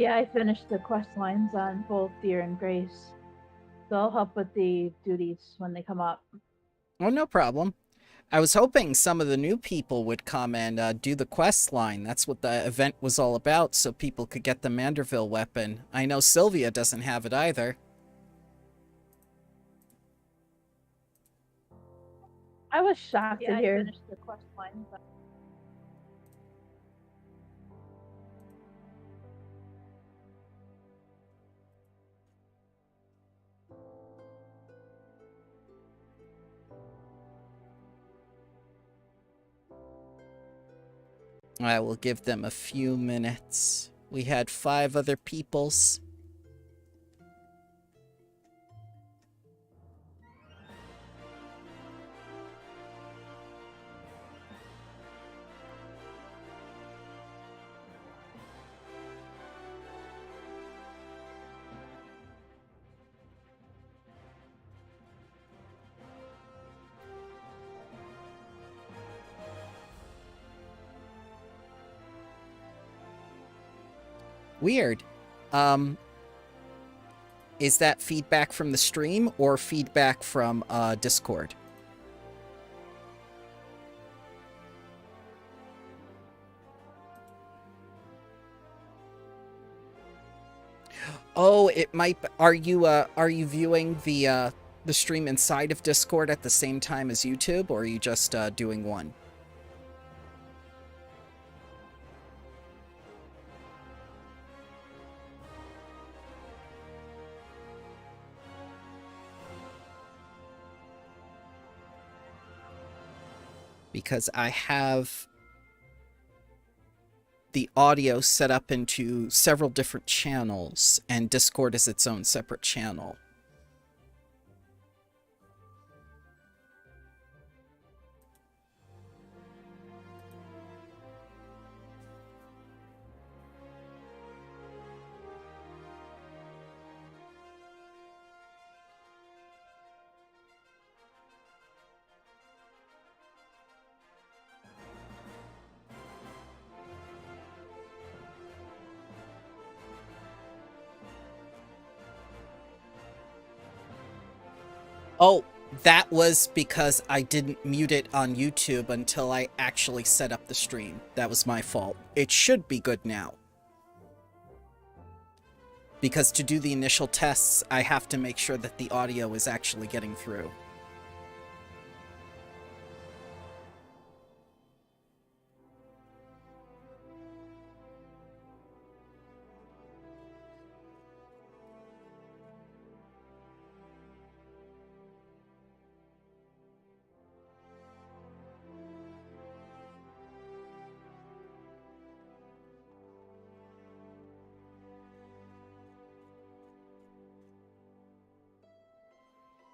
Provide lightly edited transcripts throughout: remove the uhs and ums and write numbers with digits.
Yeah, I finished the quest lines on both Fear and Grace. So I'll help with the duties when they come up. Oh, no problem. I was hoping some of the new people would come and do the quest line. That's what the event was all about, so people could get the Manderville weapon. I know Sylvia doesn't have it either. I was shocked Yeah, to I hear. finished the quest line. But... I will give them a few minutes. We had 5 other peoples. Weird. Is that feedback from the stream or feedback from Discord? Oh, it might. Are you viewing the stream inside of Discord at the same time as YouTube, or are you just doing one? Because I have the audio set up into several different channels, and Discord is its own separate channel. Oh, that was because I didn't mute it on YouTube until I actually set up the stream. That was my fault. It should be good now. Because to do the initial tests, I have to make sure that the audio is actually getting through.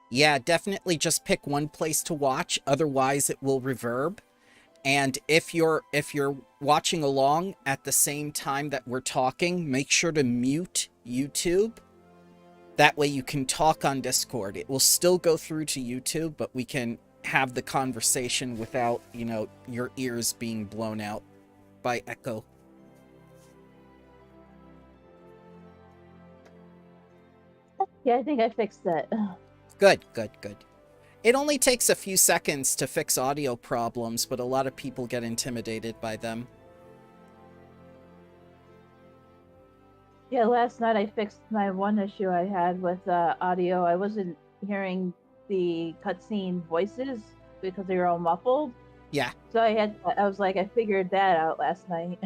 Yeah, definitely just pick one place to watch, otherwise it will reverb. And if you're watching along at the same time that we're talking, make sure to mute YouTube. That way you can talk on Discord. It will still go through to YouTube, but we can have the conversation without, you know, your ears being blown out by echo. Yeah, I think I fixed it. Good, good, good. It only takes a few seconds to fix audio problems, but a lot of people get intimidated by them. Yeah, last night I fixed my one issue I had with audio. I wasn't hearing the cutscene voices because they were all muffled. Yeah. So I was like, I figured that out last night.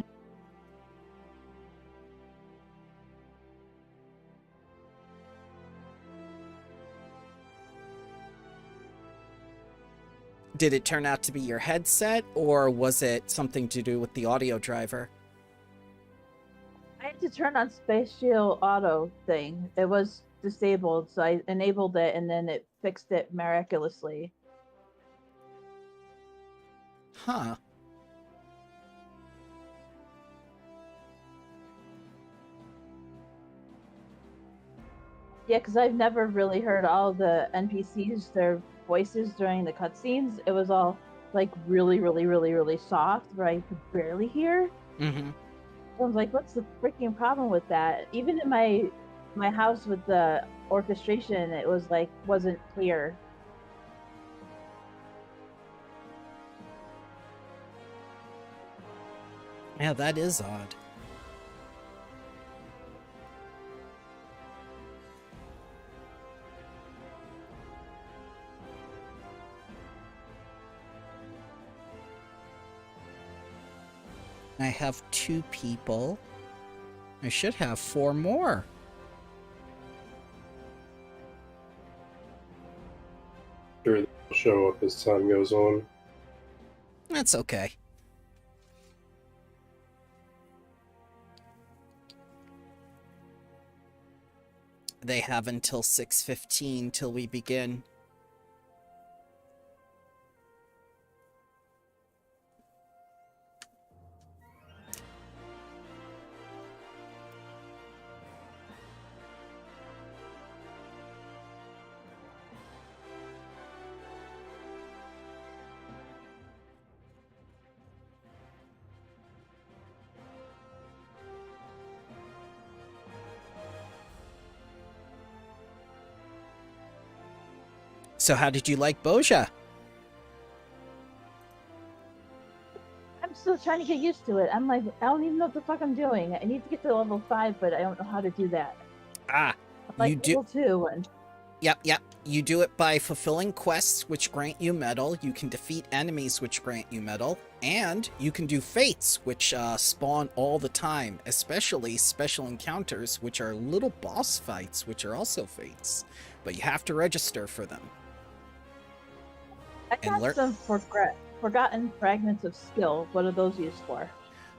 Did it turn out to be your headset, or was it something to do with the audio driver? I had to turn on Space Shield Auto thing. It was disabled, so I enabled it and then it fixed it miraculously. Huh. Yeah, because I've never really heard all the NPCs, their voices during the cutscenes. It was all like really, really, really, really soft, where I could barely hear. Mm-hmm. I was like, what's the freaking problem with that? Even in my house with the orchestration, it was like wasn't clear. Yeah, that is odd. I have 2 people. I should have 4 more. Sure, they'll show up as time goes on. That's okay. They have until 6:15 till we begin. So how did you like Boja? I'm still trying to get used to it. I'm like, I don't even know what the fuck I'm doing. I need to get to level 5, but I don't know how to do that. Ah, I'm like you do. level 2 and Yep. You do it by fulfilling quests which grant you metal. You can defeat enemies which grant you metal. And you can do fates which spawn all the time, especially special encounters which are little boss fights which are also fates. But you have to register for them. I got some forgotten fragments of skill. What are those used for?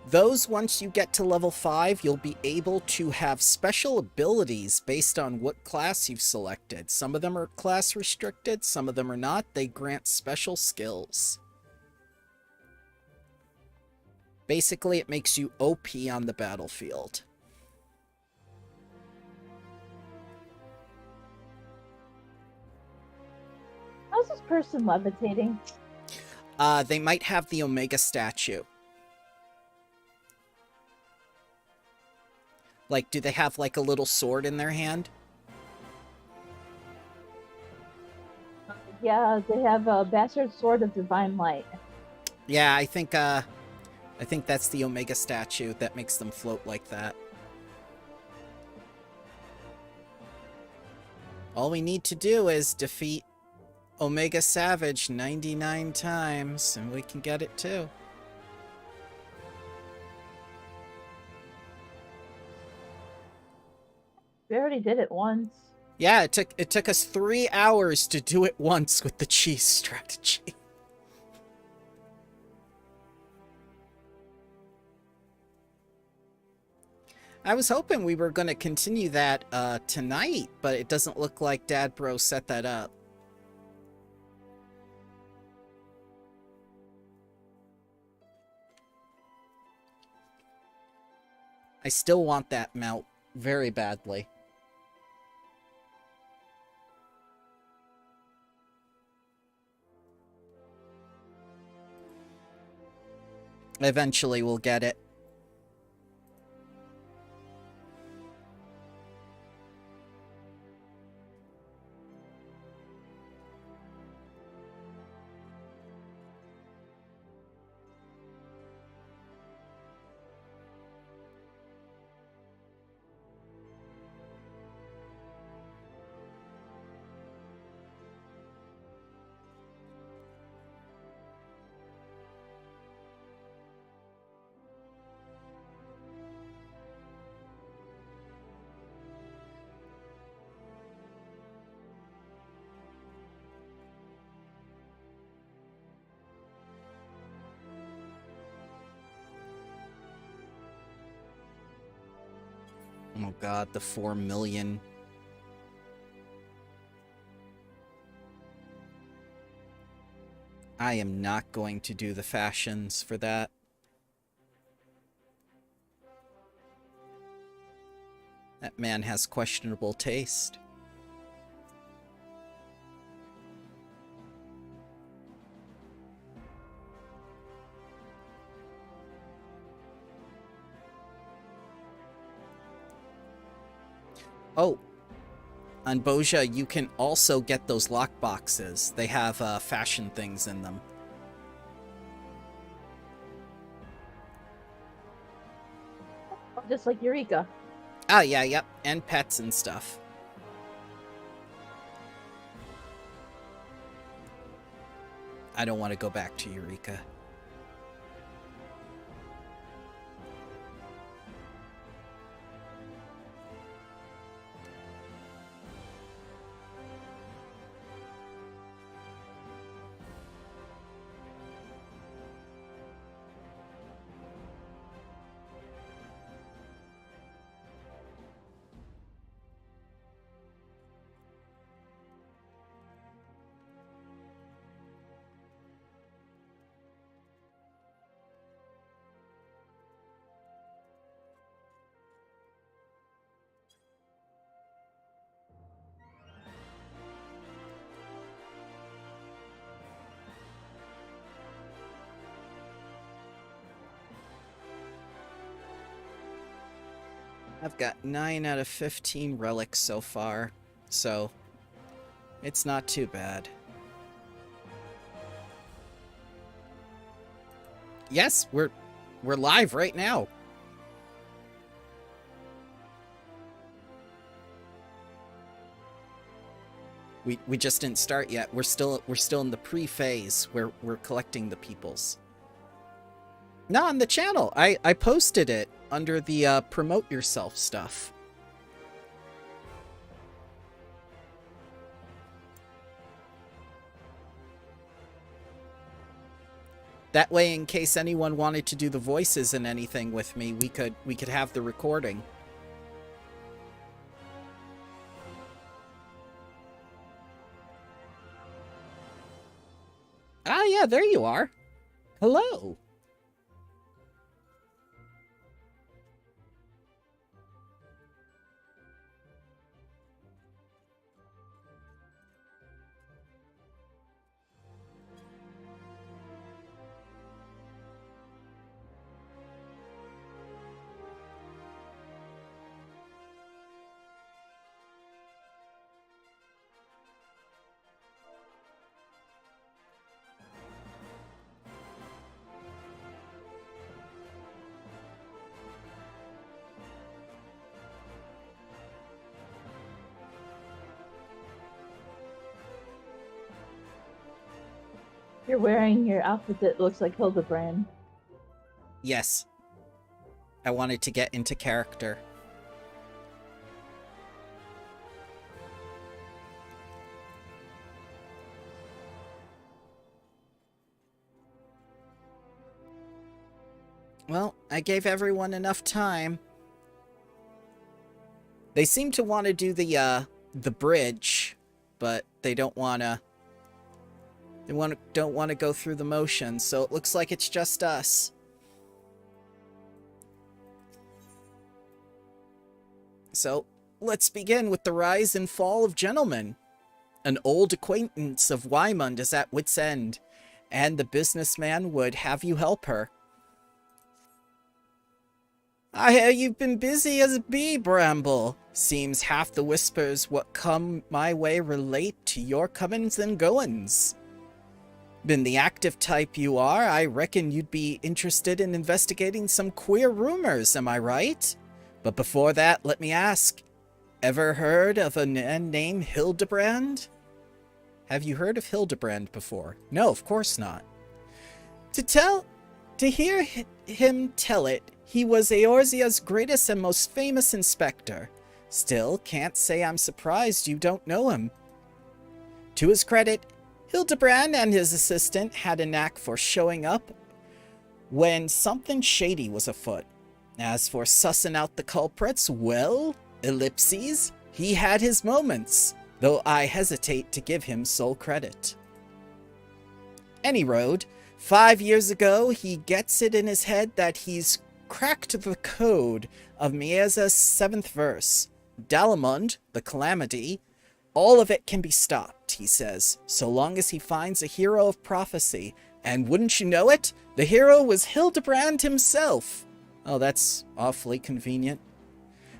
Those, once you get to level 5, you'll be able to have special abilities based on what class you've selected. Some of them are class restricted, some of them are not. They grant special skills. Basically, it makes you OP on the battlefield. How's this person levitating? They might have the Omega statue. Like, do they have, like, a little sword in their hand? Yeah, they have a bastard sword of divine light. Yeah, I think that's the Omega statue that makes them float like that. All we need to do is defeat Omega Savage 99 times, and we can get it too. We already did it once. Yeah, it took us 3 hours to do it once with the cheese strategy. I was hoping we were going to continue that tonight, but it doesn't look like Dad Bro set that up. I still want that mount very badly. Eventually we'll get it. Oh god, the 4 million. I am not going to do the fashions for that. That man has questionable taste. Oh, on Boja, you can also get those lock boxes. They have fashion things in them. Just like Eureka. Ah, yeah, yep. And pets and stuff. I don't want to go back to Eureka. I've got 9 out of 15 relics so far, so it's not too bad. Yes, we're live right now. We just didn't start yet. We're still in the pre-phase where we're collecting the peoples. No, on the channel. I posted it under the promote yourself stuff. That way, in case anyone wanted to do the voices and anything with me, we could have the recording. Ah, yeah, there you are. Hello. You're wearing your outfit that looks like Hildabrand. Yes. I wanted to get into character. Well, I gave everyone enough time. They seem to want to do the bridge, but they don't want to. Don't want to go through the motions, so it looks like it's just us. So, let's begin with the rise and fall of gentlemen. An old acquaintance of Wymond is at wit's end, and the businessman would have you help her. I hear you've been busy as a bee, Bramble. Seems half the whispers what come my way relate to your comings and goings. Been the active type you are, I reckon you'd be interested in investigating some queer rumors, am I right? But before that, let me ask, ever heard of a man named Hildabrand? Have you heard of Hildabrand before? No, of course not. To hear him tell it, he was Eorzea's greatest and most famous inspector. Still, can't say I'm surprised you don't know him. To his credit, Hildabrand and his assistant had a knack for showing up when something shady was afoot. As for sussing out the culprits, well, ellipses, he had his moments, though I hesitate to give him sole credit. Any road, 5 years ago, he gets it in his head that he's cracked the code of Mieza's 7th verse. Dalamund, the calamity, all of it can be stopped, he says, so long as he finds a hero of prophecy. And wouldn't you know it, the hero was Hildabrand himself. Oh, that's awfully convenient.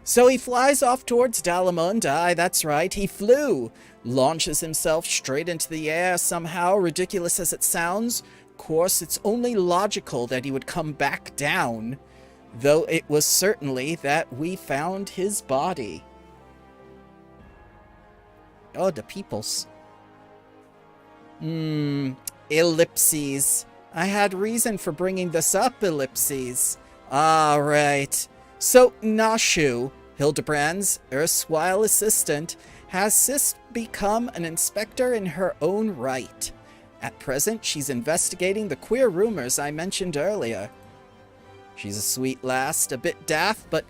So he flies off towards Dalamund. Aye, that's right, he flew. Launches himself straight into the air somehow, ridiculous as it sounds. Of course, it's only logical that he would come back down, though it was certainly that we found his body. Oh, the peoples. Ellipses. I had reason for bringing this up, Ellipses. Ah, right. So, Nashu, Hildabrand's erstwhile assistant, has since become an inspector in her own right. At present, she's investigating the queer rumors I mentioned earlier. She's a sweet lass, a bit daft, but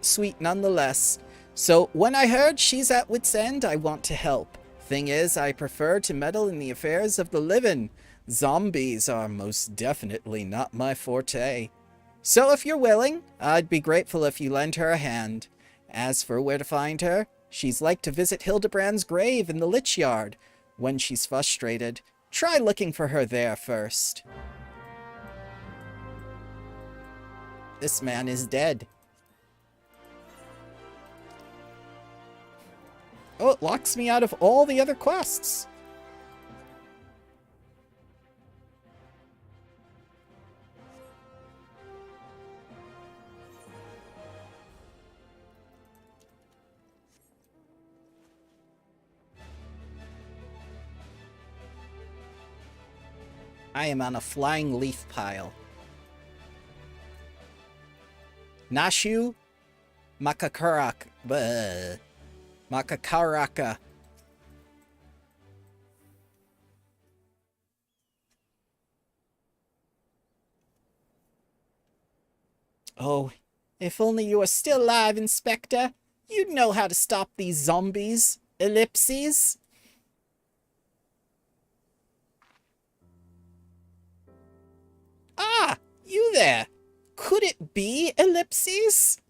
sweet nonetheless. So, when I heard she's at wit's end, I want to help. Thing is, I prefer to meddle in the affairs of the living. Zombies are most definitely not my forte. So if you're willing, I'd be grateful if you lend her a hand. As for where to find her, she's like to visit Hildabrand's grave in the Lich Yard. When she's frustrated, try looking for her there first. This man is dead. Oh, it locks me out of all the other quests. I am on a flying leaf pile. Nashu Makakaraka. Oh, if only you were still alive, Inspector. You'd know how to stop these zombies. Ellipses. Ah, you there. Could it be Ellipses?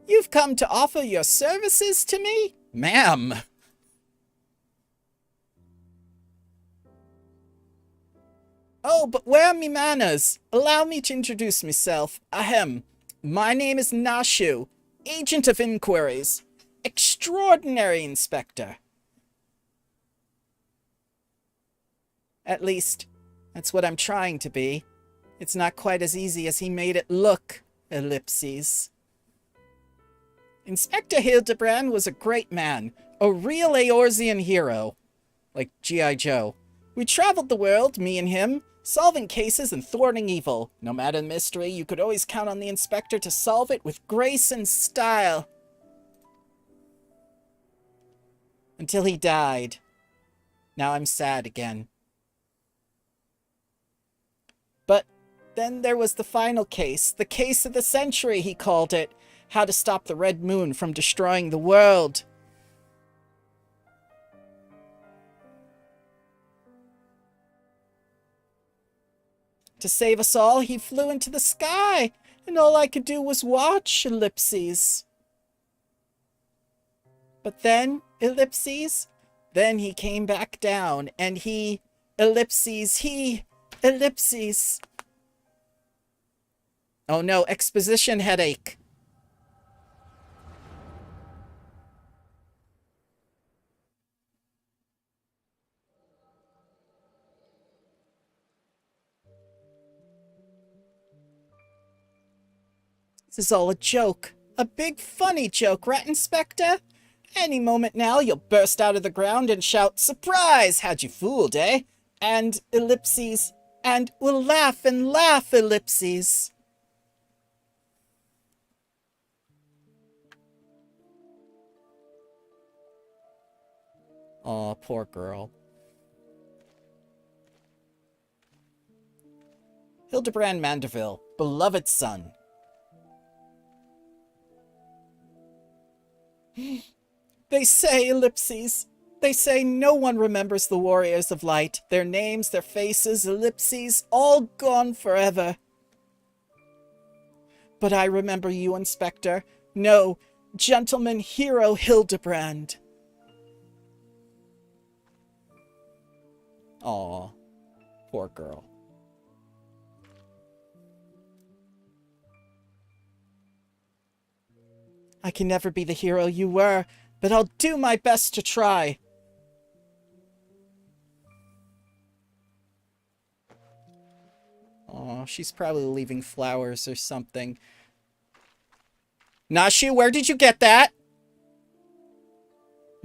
You've come to offer your services to me? Ma'am. Oh, but where are me manners? Allow me to introduce myself. Ahem. My name is Nashu, Agent of Inquiries. Extraordinary Inspector. At least, that's what I'm trying to be. It's not quite as easy as he made it look, Ellipses. Inspector Hildebrand was a great man, a real Eorzean hero. Like G.I. Joe. We traveled the world, me and him, solving cases and thwarting evil. No matter the mystery, you could always count on the inspector to solve it with grace and style. Until he died. Now I'm sad again. But then there was the final case, the case of the century, he called it. How to stop the Red Moon from destroying the world. To save us all, he flew into the sky, and all I could do was watch, Ellipses. But then, Ellipses, then he came back down, and Ellipses. Oh no, exposition headache. This is all a joke. A big funny joke, Rat Inspector? Any moment now you'll burst out of the ground and shout, "Surprise! Had you fooled, eh?" And Ellipses. And we'll laugh and laugh, Ellipses. Aw, poor girl. Hildabrand Manderville, beloved son. They say, Ellipses, they say no one remembers the warriors of light. Their names, their faces, Ellipses, all gone forever. But I remember you, Inspector. No, gentleman hero Hildabrand. Aw, poor girl. I can never be the hero you were, but I'll do my best to try. Oh, she's probably leaving flowers or something. Nashu, where did you get that?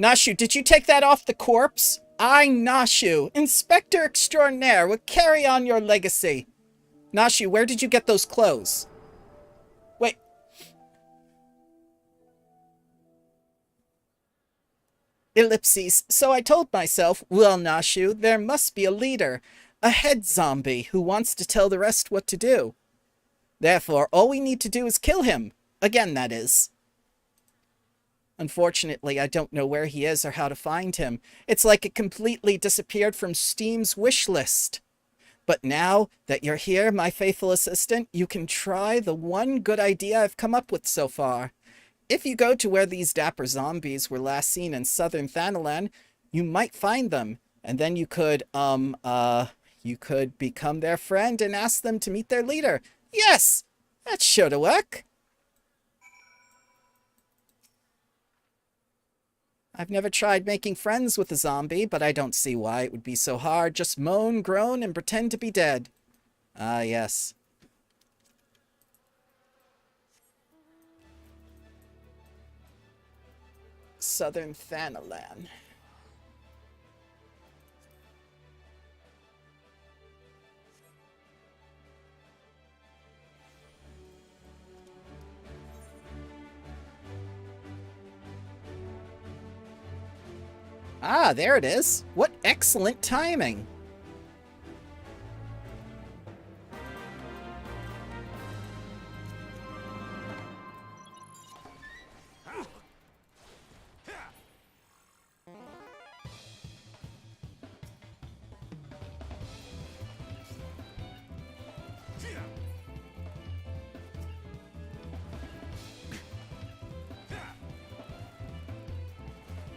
Nashu, did you take that off the corpse? I, Nashu, Inspector Extraordinaire, will carry on your legacy. Nashu, where did you get those clothes? Wait. Ellipses. So I told myself, well, Nashu, there must be a leader. A head zombie who wants to tell the rest what to do. Therefore, all we need to do is kill him. Again, that is. Unfortunately, I don't know where he is or how to find him. It's like it completely disappeared from Steam's wish list. But now that you're here, my faithful assistant, you can try the one good idea I've come up with so far. If you go to where these dapper zombies were last seen in southern Thanalan, you might find them. And then you could become their friend and ask them to meet their leader. Yes! That's sure to work. I've never tried making friends with a zombie, but I don't see why it would be so hard. Just moan, groan, and pretend to be dead. Ah, yes. Southern Thanalan. Ah, there it is. What excellent timing.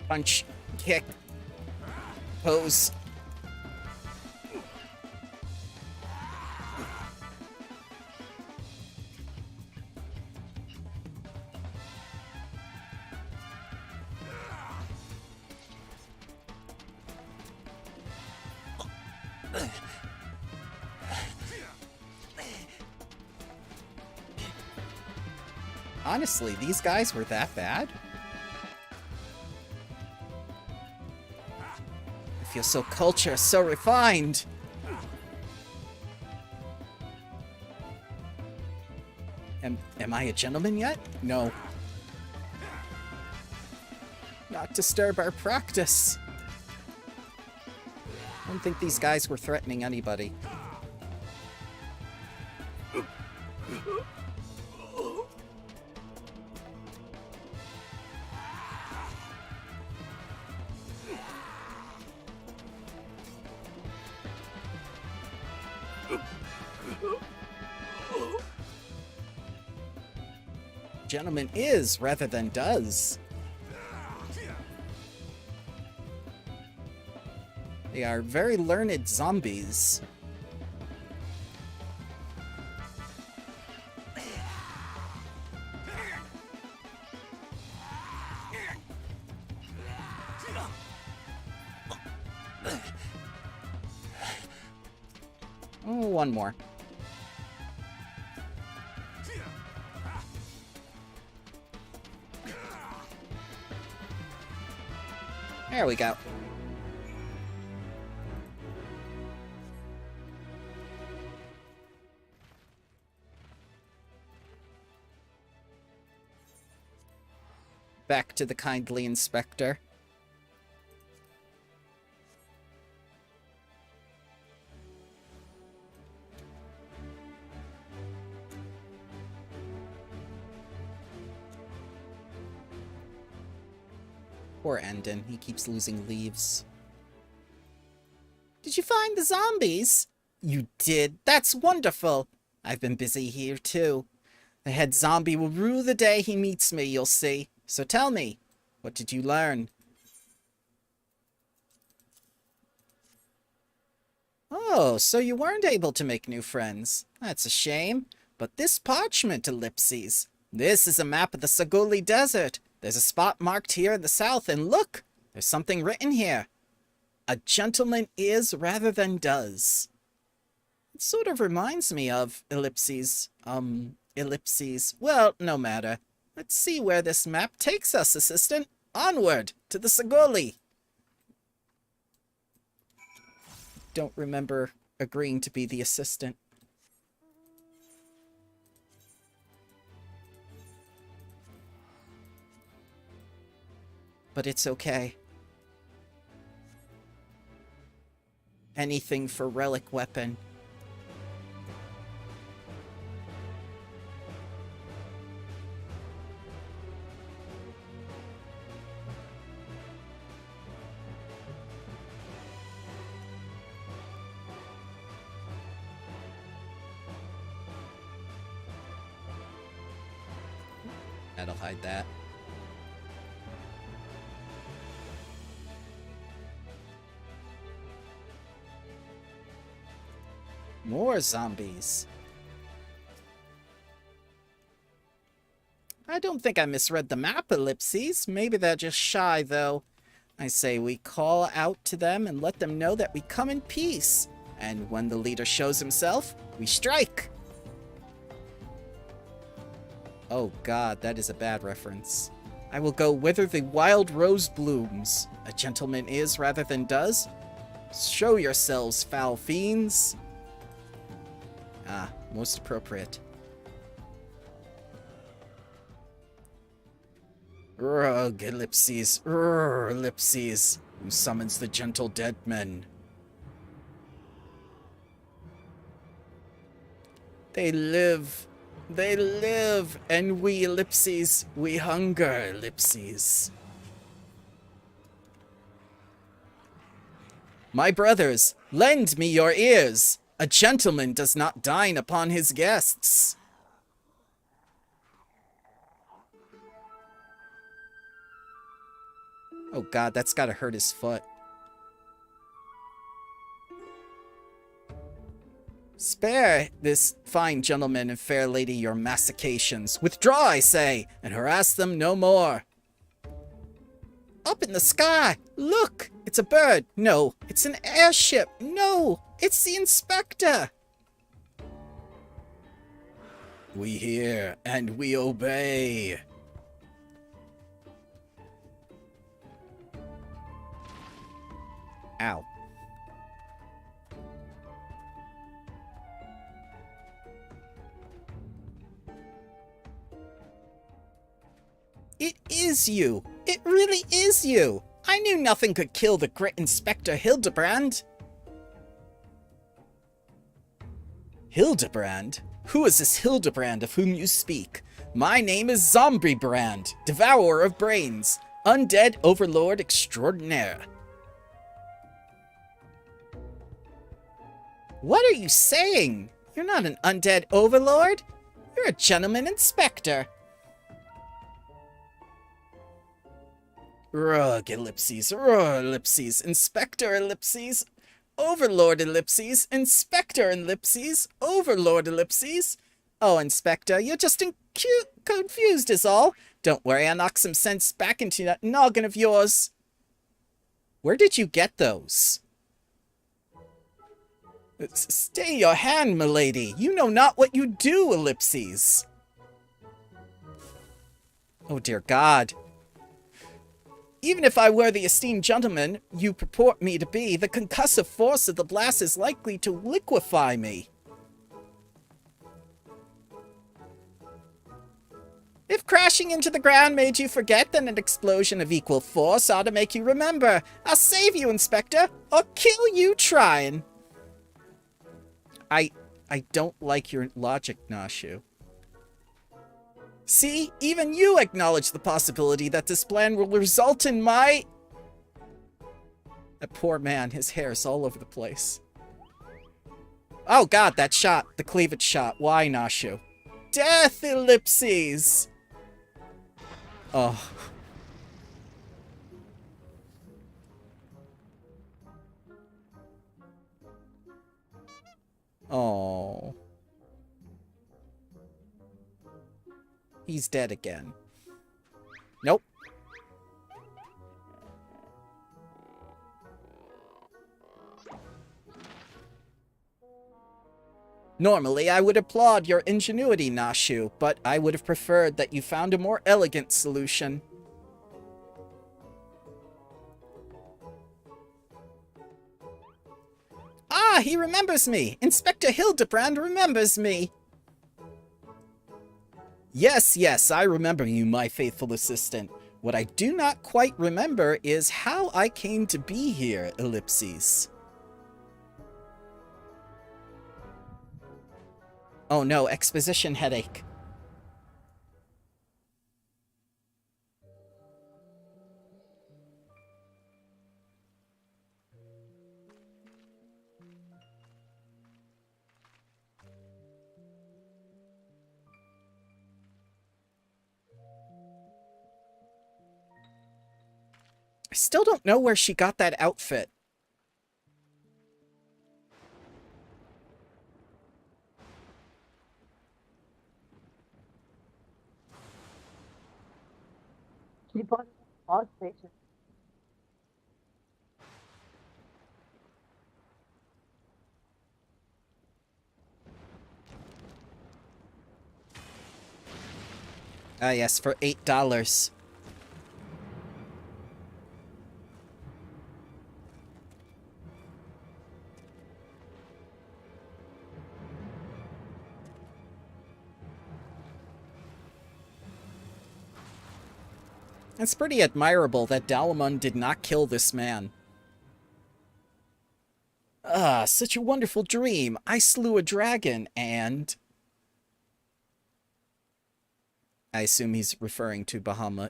Punch, kick, pose. Honestly, these guys were that bad? I feel so cultured, so refined. Am I a gentleman yet? No. Not disturb our practice. I don't think these guys were threatening anybody. Gentleman is rather than does. They are very learned zombies. Oh, one more. There we go. Back to the kindly inspector. Poor Endon, he keeps losing leaves. Did you find the zombies? You did? That's wonderful. I've been busy here too. The head zombie will rue the day he meets me, you'll see. So tell me, what did you learn? Oh, so you weren't able to make new friends. That's a shame. But this parchment, Ellipses. This is a map of the Saguli Desert. There's a spot marked here in the south, and look! There's something written here. A gentleman is rather than does. It sort of reminds me of ellipses. Ellipses. Well, no matter. Let's see where this map takes us, assistant. Onward to the Saguli. Don't remember agreeing to be the assistant. But it's okay. Anything for relic weapon. That'll hide that. More zombies. I don't think I misread the map, ellipses. Maybe they're just shy, though. I say we call out to them and let them know that we come in peace. And when the leader shows himself, we strike. Oh god, that is a bad reference. I will go whither the wild rose blooms. A gentleman is rather than does. Show yourselves, foul fiends. Ah, most appropriate. Rug, ellipses, ellipses. Who summons the gentle dead men? They live, and we, ellipses, we hunger, ellipses. My brothers, lend me your ears. A gentleman does not dine upon his guests. Oh god, that's gotta hurt his foot. Spare this fine gentleman and fair lady your mastications. Withdraw, I say, and harass them no more. Up in the sky! Look! It's a bird! No, it's an airship! No! It's the inspector! We hear and we obey. Ow. It is you! It really is you! I knew nothing could kill the great Inspector Hildabrand! Hildabrand? Who is this Hildabrand of whom you speak? My name is Zombiebrand, Devourer of Brains, Undead Overlord Extraordinaire. What are you saying? You're not an undead overlord. You're a gentleman inspector. Rug, ellipses, inspector, ellipses, overlord, ellipses, inspector, ellipses, overlord, ellipses. Oh, inspector, you're just confused is all. Don't worry, I'll knock some sense back into that noggin of yours. Where did you get those? Stay your hand, milady. You know not what you do, ellipses. Oh, dear God. Even if I were the esteemed gentleman you purport me to be, the concussive force of the blast is likely to liquefy me. If crashing into the ground made you forget, then an explosion of equal force ought to make you remember. I'll save you, Inspector, or kill you trying. I don't like your logic, Nashu. See, even you acknowledge the possibility that this plan will result in my... That poor man, his hair's all over the place. Oh god, that shot, the cleavage shot. Why, Nashu? Death, ellipses! Oh. Oh. He's dead again. Nope. Normally, I would applaud your ingenuity, Nashu, but I would have preferred that you found a more elegant solution. Ah, he remembers me! Inspector Hildabrand remembers me! Yes, yes, I remember you, my faithful assistant. What I do not quite remember is how I came to be here, Ellipses. Oh no, exposition headache. I still don't know where she got that outfit. She bought it at the gas station. Ah yes, for $8. It's pretty admirable that Dalamon did not kill this man. Ah, such a wonderful dream. I slew a dragon and... I assume he's referring to Bahamut.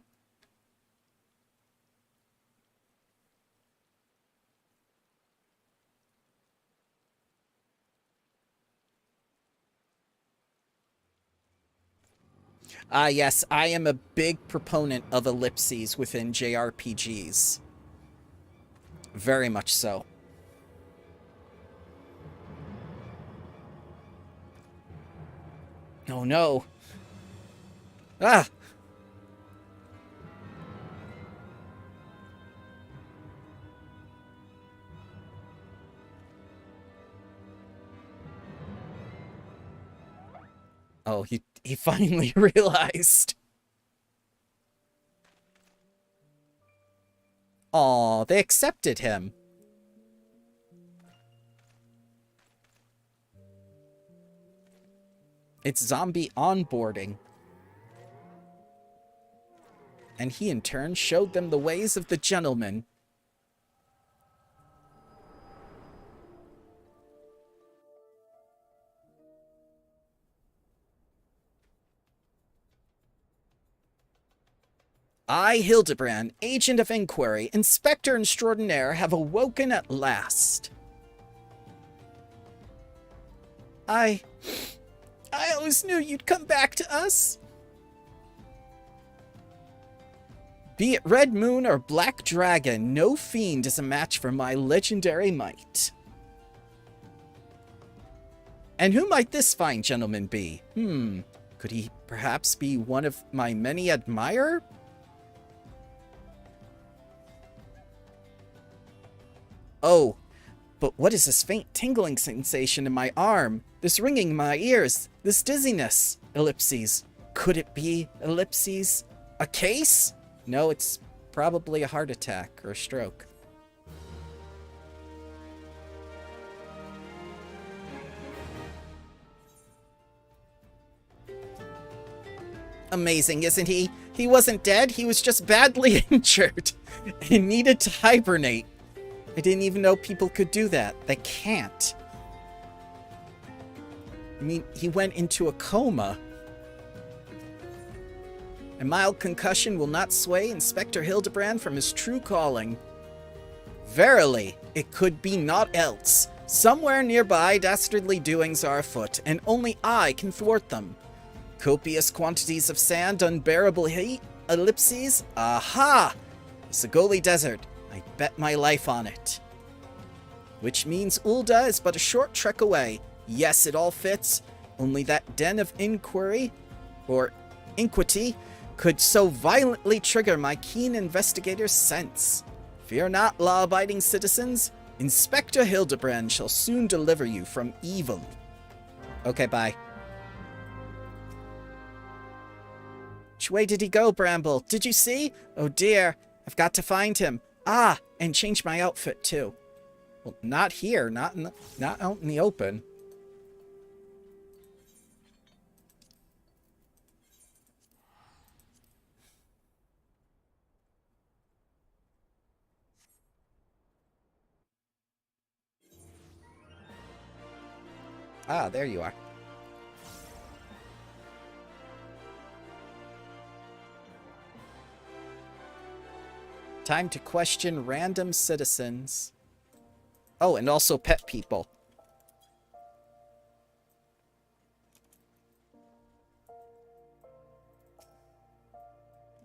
Ah, yes, I am a big proponent of ellipses within JRPGs. Very much so. Oh no. Ah! Oh, he finally realized. Aw, they accepted him. It's zombie onboarding. And he in turn showed them the ways of the gentleman. I, Hildabrand, Agent of Inquiry, Inspector Extraordinaire, have awoken at last. I always knew you'd come back to us. Be it Red Moon or Black Dragon, no fiend is a match for my legendary might. And who might this fine gentleman be? Could he perhaps be one of my many admirer? Oh, but what is this faint tingling sensation in my arm? This ringing in my ears? This dizziness? Ellipses. Could it be, Ellipses, a case? No, it's probably a heart attack or a stroke. Amazing, isn't he? He wasn't dead, he was just badly injured and needed to hibernate. I didn't even know people could do that. They can't. I mean, he went into a coma. A mild concussion will not sway Inspector Hildabrand from his true calling. Verily, it could be naught else. Somewhere nearby, dastardly doings are afoot, and only I can thwart them. Copious quantities of sand, unbearable heat, ellipses. Aha! The Sagoli Desert. I bet my life on it. Which means Ulda is but a short trek away. Yes, it all fits. Only that den of inquiry, or inquity could so violently trigger my keen investigator's sense. Fear not, law-abiding citizens. Inspector Hildabrand shall soon deliver you from evil. Okay, bye. Which way did he go, Bramble? Did you see? Oh dear, I've got to find him. Ah, and change my outfit too. Well, not here, not out in the open. Ah, there you are. Time to question random citizens. Oh, and also pet people.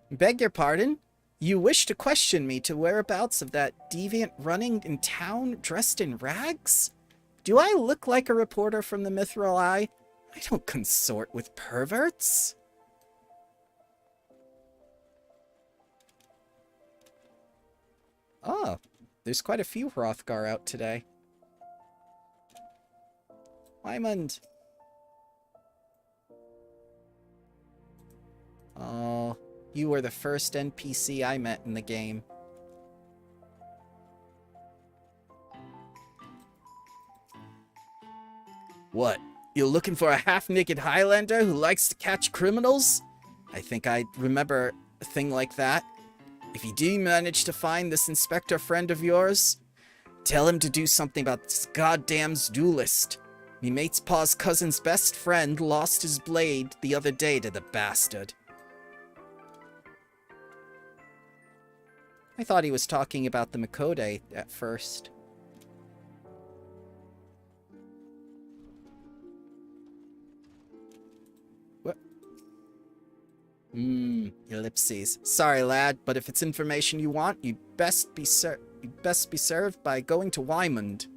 Beg your pardon? You wish to question me to whereabouts of that deviant running in town dressed in rags? Do I look like a reporter from the Mithril Eye? I don't consort with perverts. Oh, there's quite a few Hrothgar out today. Wymond. Oh, you were the first NPC I met in the game. What? You're looking for a half-naked Highlander who likes to catch criminals? I think I remember a thing like that. If you do manage to find this inspector friend of yours, tell him to do something about this goddamn duelist. Me mate's pa's cousin's best friend lost his blade the other day to the bastard. I thought he was talking about the Makode at first. What? Ellipses. Sorry, lad, but if it's information you want, you'd best be served by going to Wymond.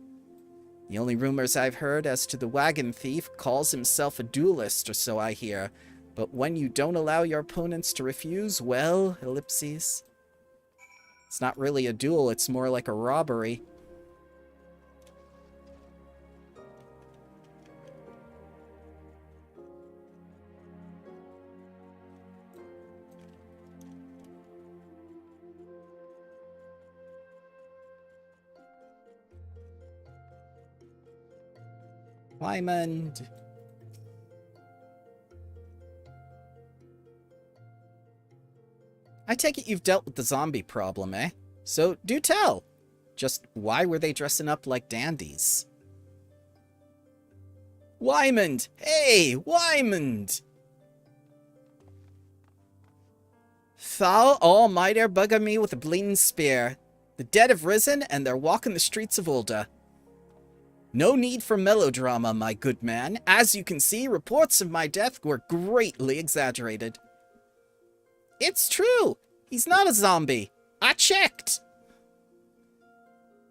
The only rumors I've heard as to the wagon thief calls himself a duelist, or so I hear. But when you don't allow your opponents to refuse, well, ellipses. It's not really a duel, it's more like a robbery. Wymond. I take it you've dealt with the zombie problem, eh? So, do tell. Just why were they dressing up like dandies? Wymond! Hey, Wymond! Thou all might bugger me with a bleeding spear. The dead have risen, and they're walking the streets of Ulda. No need for melodrama, my good man. As you can see, reports of my death were greatly exaggerated. It's true! He's not a zombie! I checked!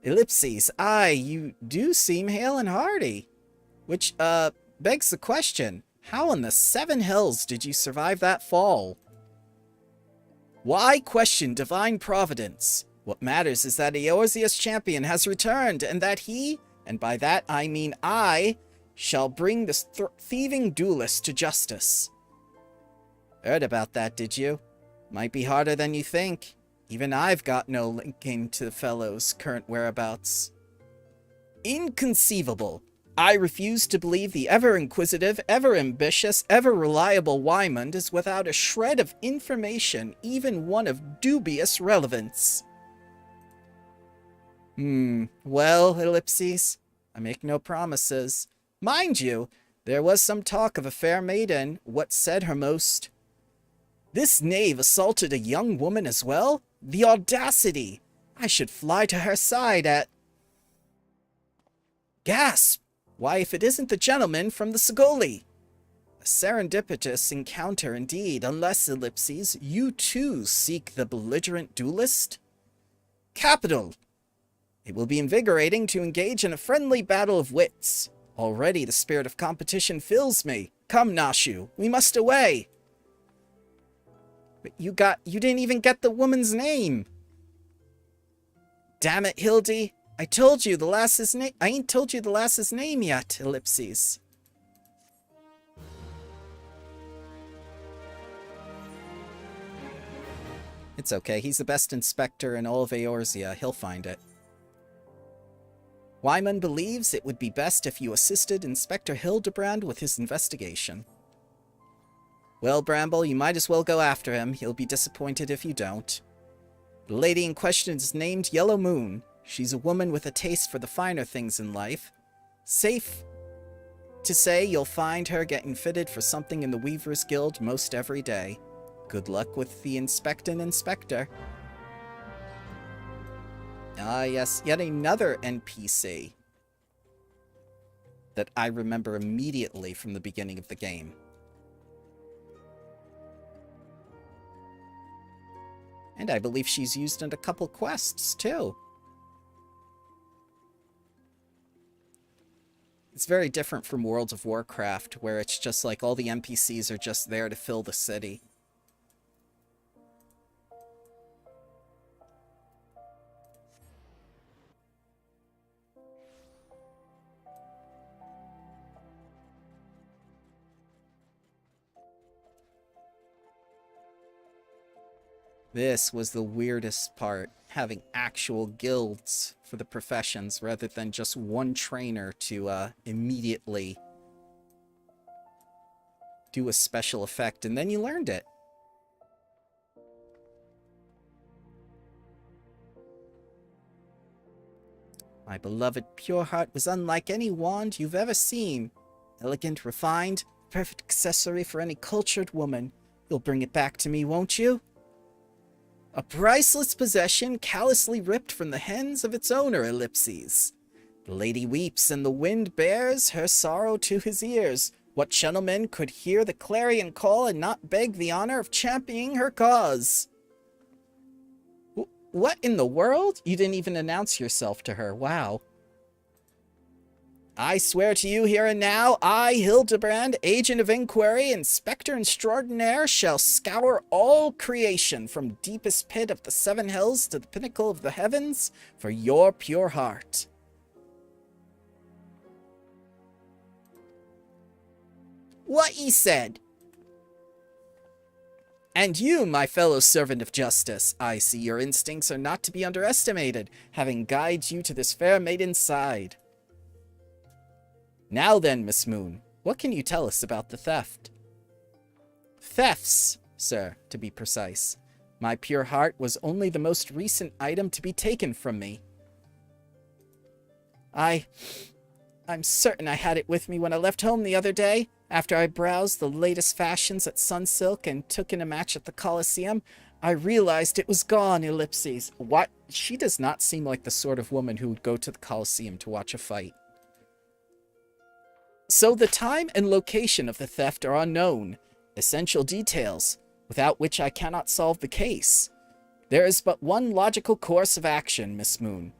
Ellipses, aye, you do seem hale and hearty. Which, begs the question, how in the seven hells did you survive that fall? Why question divine providence? What matters is that Eorzeus champion has returned, and that he, and by that I mean I, shall bring this thieving duelist to justice. Heard about that, did you? Might be harder than you think. Even I've got no linking to the fellow's current whereabouts. Inconceivable. I refuse to believe the ever-inquisitive, ever-ambitious, ever-reliable Wymond is without a shred of information, even one of dubious relevance. Well, ellipses, I make no promises. Mind you, there was some talk of a fair maiden, what said her most. This knave assaulted a young woman as well? The audacity! I should fly to her side at... Gasp! Why, if it isn't the gentleman from the Segoli! A serendipitous encounter indeed, unless, ellipses, you too seek the belligerent duelist? Capital! It will be invigorating to engage in a friendly battle of wits. Already the spirit of competition fills me. Come, Nashu, we must away! But you didn't even get the woman's name. Damn it, Hildy. I told you the lass's name. I ain't told you the lass's name yet, ellipses. It's okay. He's the best inspector in all of Eorzea. He'll find it. Wyman believes it would be best if you assisted Inspector Hildabrand with his investigation. Well, Bramble, you might as well go after him. He'll be disappointed if you don't. The lady in question is named Yellow Moon. She's a woman with a taste for the finer things in life. Safe to say you'll find her getting fitted for something in the Weaver's Guild most every day. Good luck with the Inspecting Inspector. Ah, yes, yet another NPC that I remember immediately from the beginning of the game. And I believe she's used in a couple quests, too. It's very different from World of Warcraft, where it's just like all the NPCs are just there to fill the city. This was the weirdest part, having actual guilds for the professions rather than just one trainer to immediately do a special effect, and then you learned it. My beloved Pure Heart was unlike any wand you've ever seen. Elegant, refined, perfect accessory for any cultured woman. You'll bring it back to me, won't you? A priceless possession callously ripped from the hands of its owner, ellipses. The lady weeps, and the wind bears her sorrow to his ears. What gentleman could hear the clarion call and not beg the honor of championing her cause? What in the world? You didn't even announce yourself to her. Wow. I swear to you here and now, I, Hildabrand, Agent of Inquiry, Inspector Extraordinaire, shall scour all creation from deepest pit of the seven hells to the pinnacle of the heavens for your pure heart. What he said. And you, my fellow servant of justice, I see your instincts are not to be underestimated, having guided you to this fair maiden's side. Now then, Miss Moon, what can you tell us about the theft? Thefts, sir, to be precise. My pure heart was only the most recent item to be taken from me. I'm certain I had it with me when I left home the other day. After I browsed the latest fashions at Sunsilk and took in a match at the Coliseum, I realized it was gone, ellipses. What? She does not seem like the sort of woman who would go to the Coliseum to watch a fight. So the time and location of the theft are unknown. Essential details, without which I cannot solve the case. There is but one logical course of action, Miss Moon.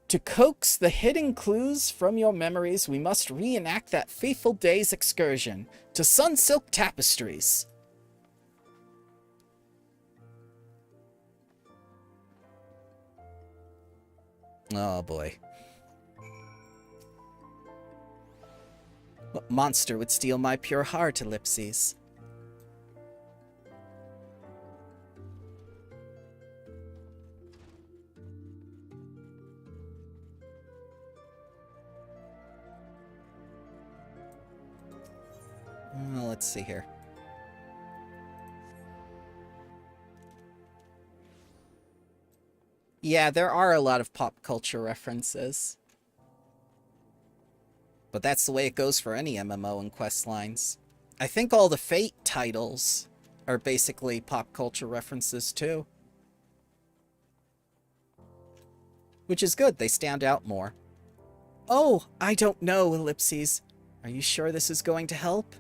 To coax the hidden clues from your memories, we must reenact that fateful day's excursion to Sunsilk Tapestries. Oh boy. What monster would steal my pure heart, ellipses? Well, let's see here. Yeah, there are a lot of pop culture references. But that's the way it goes for any MMO and quest lines. I think all the Fate titles are basically pop culture references too. Which is good, they stand out more. Oh, I don't know, ellipses. Are you sure this is going to help?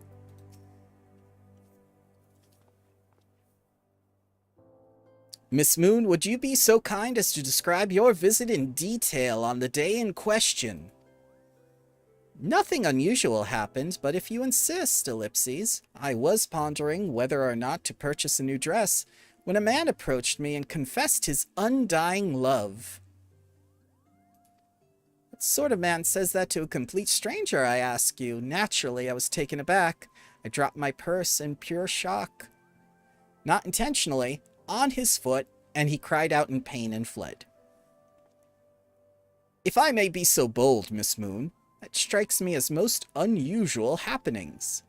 Miss Moon, would you be so kind as to describe your visit in detail on the day in question? Nothing unusual happened, but if you insist, ellipses. I was pondering whether or not to purchase a new dress when a man approached me and confessed his undying love. What sort of man says that to a complete stranger, I ask you? Naturally, I was taken aback. I dropped my purse in pure shock. Not intentionally, on his foot, and he cried out in pain and fled. If I may be so bold, Miss Moon, that strikes me as most unusual happenings.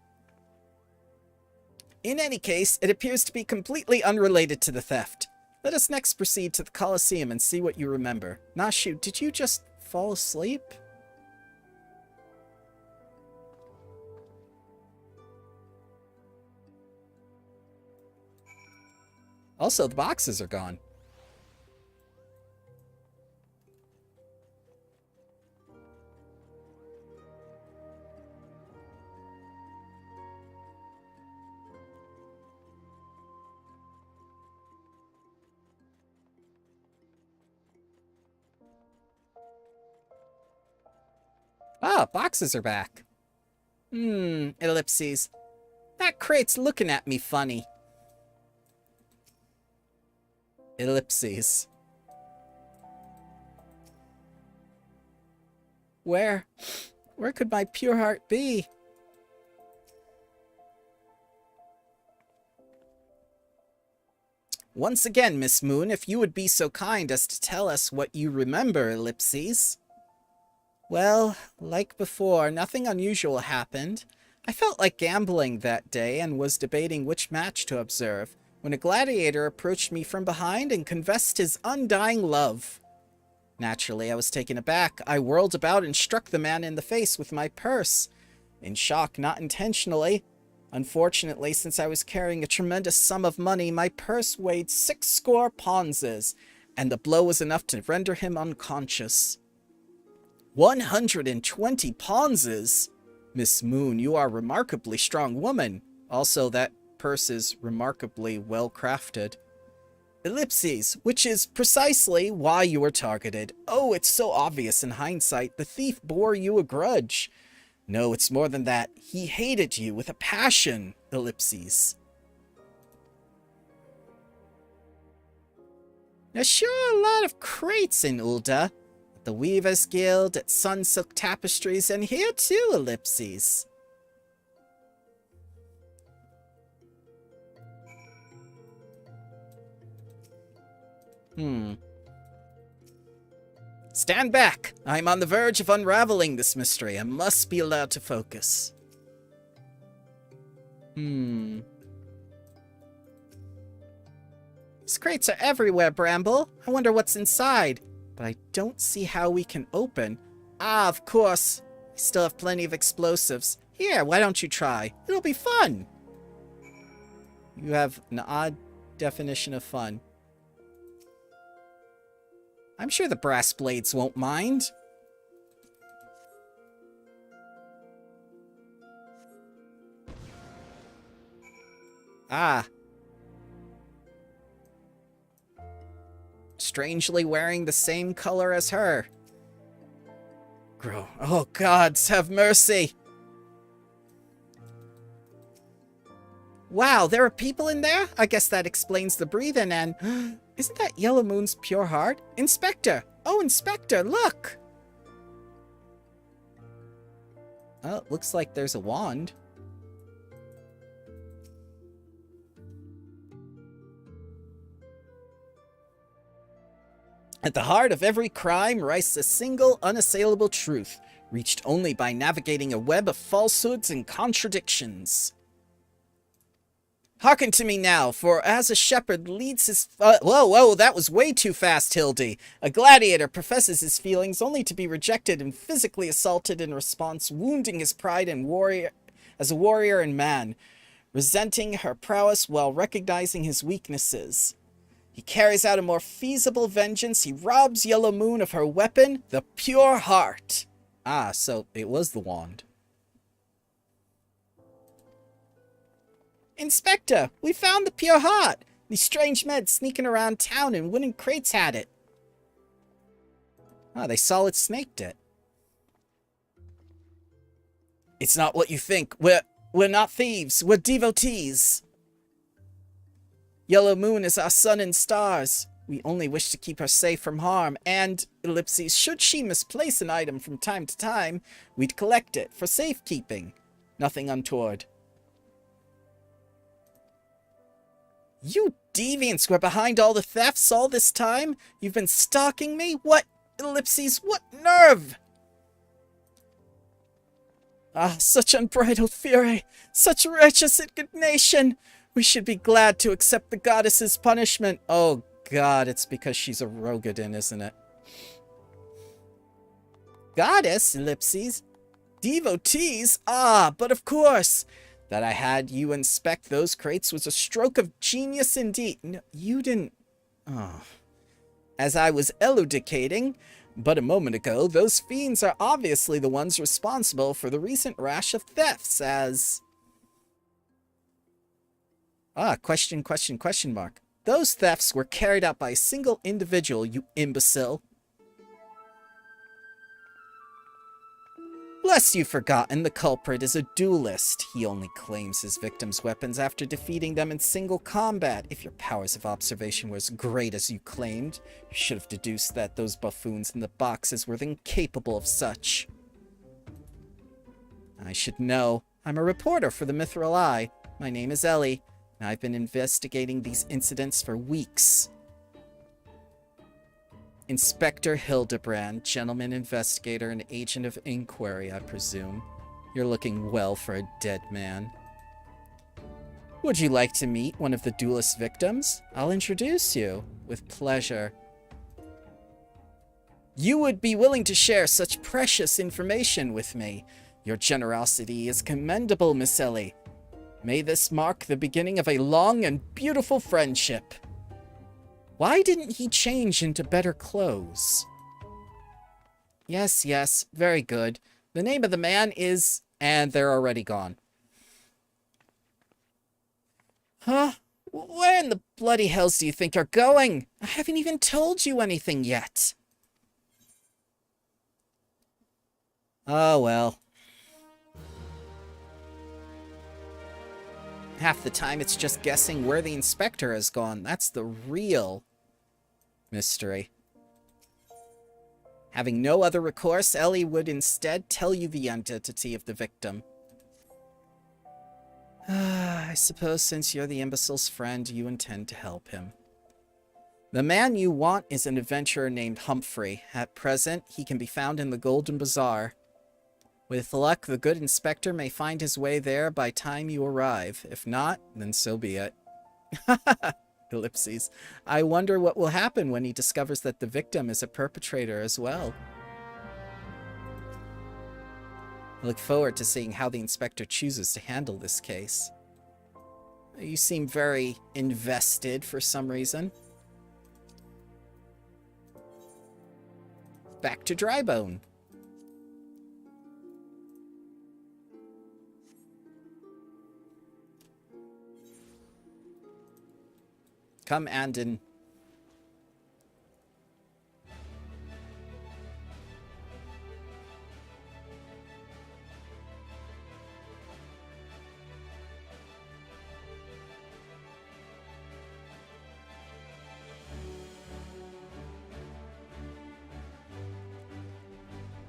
In any case, it appears to be completely unrelated to the theft. Let us next proceed to the Colosseum and see what you remember. Nashu, did you just fall asleep? Also, the boxes are gone. Ah, boxes are back. Ellipses. That crate's looking at me funny. Ellipses. Where could my pure heart be? Once again, Miss Moon, if you would be so kind as to tell us what you remember, ellipses. Well, like before, nothing unusual happened. I felt like gambling that day and was debating which match to observe, when a gladiator approached me from behind and confessed his undying love. Naturally, I was taken aback. I whirled about and struck the man in the face with my purse. In shock, not intentionally. Unfortunately, since I was carrying a tremendous sum of money, my purse weighed 60 ponzas, and the blow was enough to render him unconscious. 120 ponzas? Miss Moon, you are a remarkably strong woman. Also, that purse is remarkably well crafted. Ellipses, which is precisely why you were targeted. Oh, it's so obvious in hindsight. The thief bore you a grudge. No, it's more than that. He hated you with a passion, ellipses. There's sure a lot of crates in Ulda. At the Weavers Guild, at Sun Silk Tapestries, and here too, ellipses. Stand back! I'm on the verge of unraveling this mystery. I must be allowed to focus. These crates are everywhere, Bramble. I wonder what's inside. But I don't see how we can open. Ah, of course. I still have plenty of explosives. Here, why don't you try? It'll be fun. You have an odd definition of fun. I'm sure the brass blades won't mind. Ah. Strangely wearing the same color as her. Grow. Oh, gods, have mercy. Wow, there are people in there? I guess that explains the breathing and... Isn't that Yellow Moon's pure heart? Inspector! Oh, Inspector, look! Oh, it looks like there's a wand. At the heart of every crime rests a single, unassailable truth, reached only by navigating a web of falsehoods and contradictions. Hearken to me now, for as a shepherd leads his... whoa, that was way too fast, Hildy. A gladiator professes his feelings only to be rejected and physically assaulted in response, wounding his pride and as a warrior and man, resenting her prowess while recognizing his weaknesses. He carries out a more feasible vengeance. He robs Yellow Moon of her weapon, the pure heart. Ah, so it was the wand. Inspector, we found the pure heart. These strange men sneaking around town and wooden crates had it. Ah, they solid snaked it. It's not what you think. We're not thieves. We're devotees. Yellow Moon is our sun and stars. We only wish to keep her safe from harm, and, ellipses, should she misplace an item from time to time, we'd collect it for safekeeping. Nothing untoward. You deviants were behind all the thefts all this time? You've been stalking me? What, ellipses, what nerve? Ah, such unbridled fury, such righteous indignation. We should be glad to accept the goddess's punishment. Oh god, it's because she's a Rogadin, isn't it? Goddess, ellipses? Devotees? Ah, but of course. That I had you inspect those crates was a stroke of genius indeed. No, you didn't... Oh. As I was elucidating but a moment ago, those fiends are obviously the ones responsible for the recent rash of thefts as... Ah, question mark. Those thefts were carried out by a single individual, you imbecile. Lest you've forgotten, the culprit is a duelist. He only claims his victims' weapons after defeating them in single combat. If your powers of observation were as great as you claimed, you should have deduced that those buffoons in the boxes were incapable of such. I should know. I'm a reporter for the Mithril Eye. My name is Ellie, and I've been investigating these incidents for weeks. Inspector Hildabrand, gentleman investigator and agent of inquiry, I presume. You're looking well for a dead man. Would you like to meet one of the duelist victims? I'll introduce you. With pleasure. You would be willing to share such precious information with me. Your generosity is commendable, Miss Ellie. May this mark the beginning of a long and beautiful friendship. Why didn't he change into better clothes? Yes, very good. The name of the man is... And they're already gone. Huh? Where in the bloody hells do you think you're going? I haven't even told you anything yet. Oh, well. Half the time it's just guessing where the inspector has gone. That's the real mystery. Having no other recourse, Ellie would instead tell you the identity of the victim. I suppose since you're the imbecile's friend, you intend to help him. The man you want is an adventurer named Humphrey. At present, he can be found in the Golden Bazaar. With luck, the good inspector may find his way there by time you arrive. If not, then so be it. Ellipses. I wonder what will happen when he discovers that the victim is a perpetrator as well. I look forward to seeing how the inspector chooses to handle this case. You seem very invested for some reason. Back to Drybone. Come, Andon.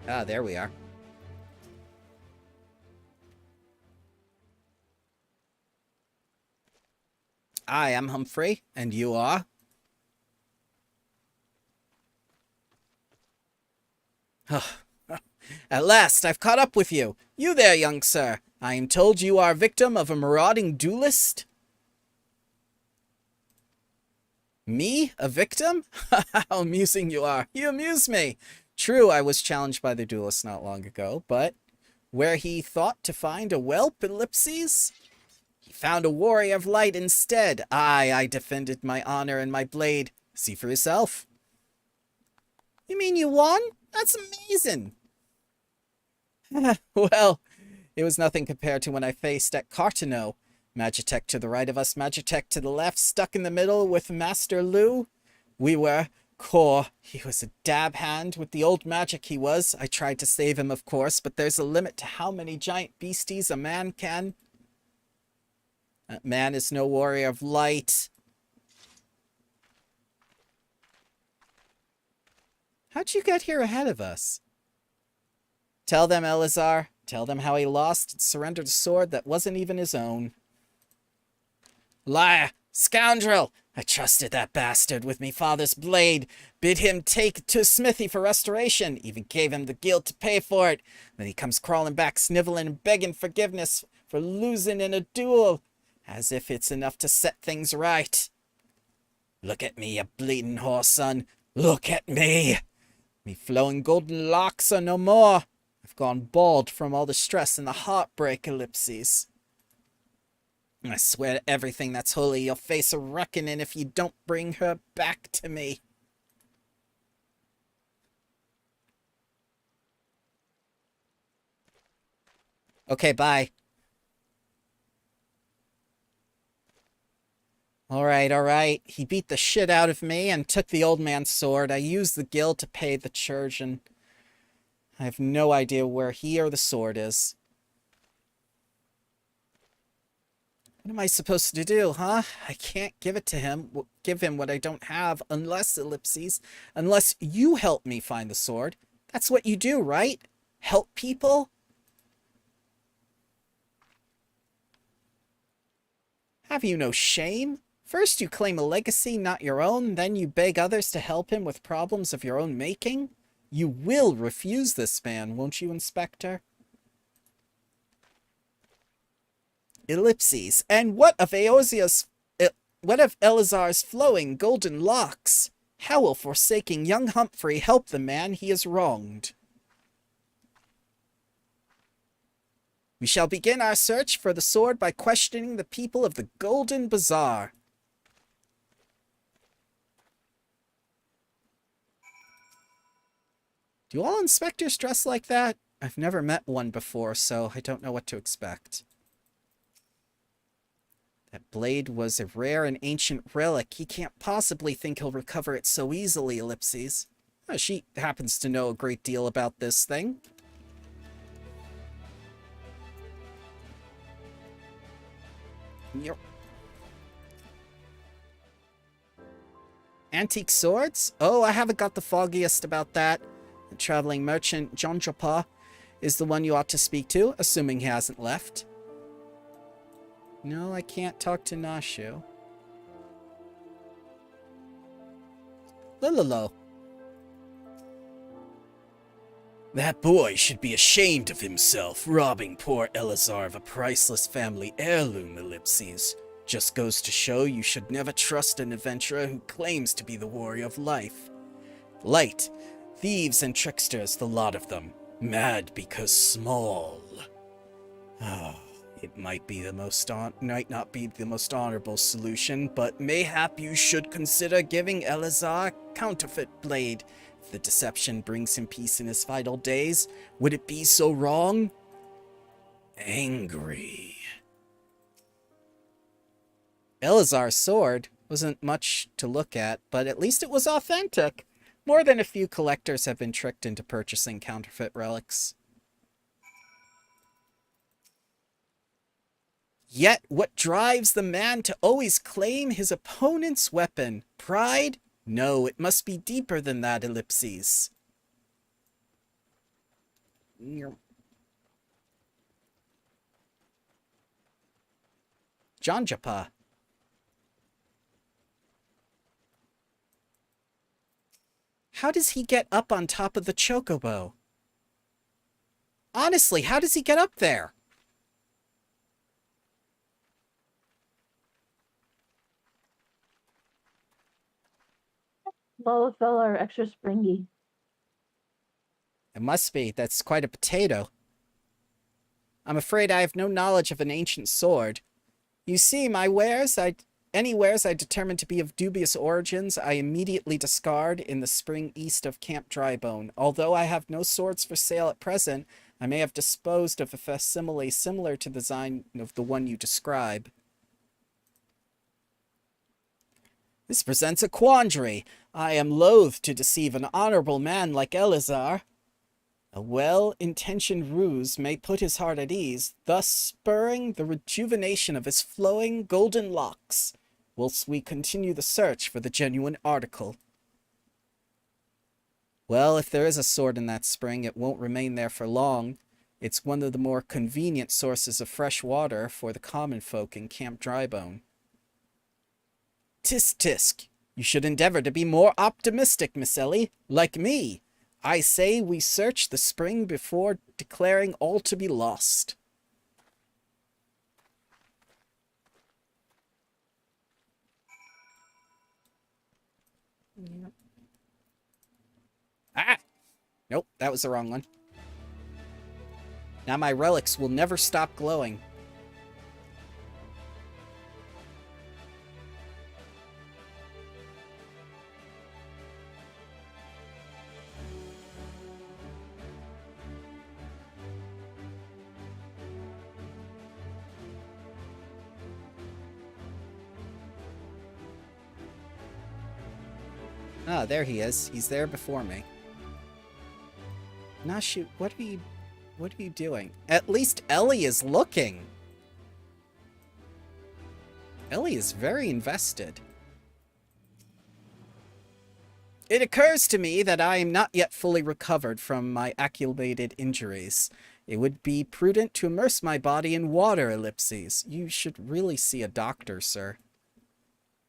Ah, there we are. I am Humphrey, and you are? At last, I've caught up with you. You there, young sir. I am told you are a victim of a marauding duelist. Me? A victim? How amusing you are. You amuse me. True, I was challenged by the duelist not long ago, but where he thought to find a whelp, ellipses, he found a warrior of light instead. I defended my honor and my blade. See for yourself. You mean you won? That's amazing. Well, it was nothing compared to when I faced at Cartano. Magitech to the right of us, Magitech to the left, stuck in the middle with Master Lu. We were Core, he was a dab hand with the old magic he was. I tried to save him, of course, but there's a limit to how many giant beasties a man can. That man is no warrior of light. How'd you get here ahead of us? Tell them, Elazar. Tell them how he lost and surrendered a sword that wasn't even his own. Liar! Scoundrel! I trusted that bastard with me father's blade, bid him take to smithy for restoration, even gave him the guild to pay for it. Then he comes crawling back, sniveling and begging forgiveness for losing in a duel, as if it's enough to set things right. Look at me, you bleeding whore, son. Look at me! Me flowing golden locks are no more. I've gone bald from all the stress and the heartbreak, ellipses. I swear to everything that's holy, you'll face a reckoning if you don't bring her back to me. Okay, bye. Alright. He beat the shit out of me and took the old man's sword. I used the guild to pay the church, and I have no idea where he or the sword is. What am I supposed to do, huh? I can't give it to him, give him what I don't have, unless, ellipses, unless you help me find the sword. That's what you do, right? Help people? Have you no shame? First you claim a legacy not your own, then you beg others to help him with problems of your own making? You will refuse this man, won't you, Inspector? Ellipses. And what of Elazar's flowing golden locks? How will forsaking young Humphrey help the man he has wronged? We shall begin our search for the sword by questioning the people of the Golden Bazaar. Do all inspectors dress like that? I've never met one before, so I don't know what to expect. That blade was a rare and ancient relic. He can't possibly think he'll recover it so easily, ellipses. She happens to know a great deal about this thing. Yep. Antique swords? Oh, I haven't got the foggiest about that. The traveling merchant, John Japa, is the one you ought to speak to, assuming he hasn't left. No, I can't talk to Nashu. Lililo. That boy should be ashamed of himself, robbing poor Elazar of a priceless family heirloom, ellipses. Just goes to show you should never trust an adventurer who claims to be the warrior of life. Light, thieves and tricksters, the lot of them. Mad because small. It might not be the most honorable solution, but mayhap you should consider giving Elazar a counterfeit blade. If the deception brings him peace in his final days, would it be so wrong? Angry. Elazar's sword wasn't much to look at, but at least it was authentic. More than a few collectors have been tricked into purchasing counterfeit relics. Yet, what drives the man to always claim his opponent's weapon? Pride? No, it must be deeper than that, ellipses. John Japa. How does he get up on top of the chocobo? Honestly, how does he get up there? Lalafell are extra springy. It must be. That's quite a potato. I'm afraid I have no knowledge of an ancient sword. You see, any wares I determine to be of dubious origins, I immediately discard in the spring east of Camp Drybone. Although I have no swords for sale at present, I may have disposed of a facsimile similar to the design of the one you describe. This presents a quandary. I am loath to deceive an honorable man like Elazar. A well-intentioned ruse may put his heart at ease, thus spurring the rejuvenation of his flowing golden locks, whilst we continue the search for the genuine article. Well, if there is a sword in that spring, it won't remain there for long. It's one of the more convenient sources of fresh water for the common folk in Camp Drybone. Tisk tisk, you should endeavor to be more optimistic, Miss Ellie, like me. I say we search the spring before declaring all to be lost. Yep. Ah! Nope, that was the wrong one. Now my relics will never stop glowing. Ah, there he is. He's there before me. Nashu, what are you doing? At least Ellie is looking. Ellie is very invested. It occurs to me that I am not yet fully recovered from my accumulated injuries. It would be prudent to immerse my body in water, Ellipses. You should really see a doctor, sir.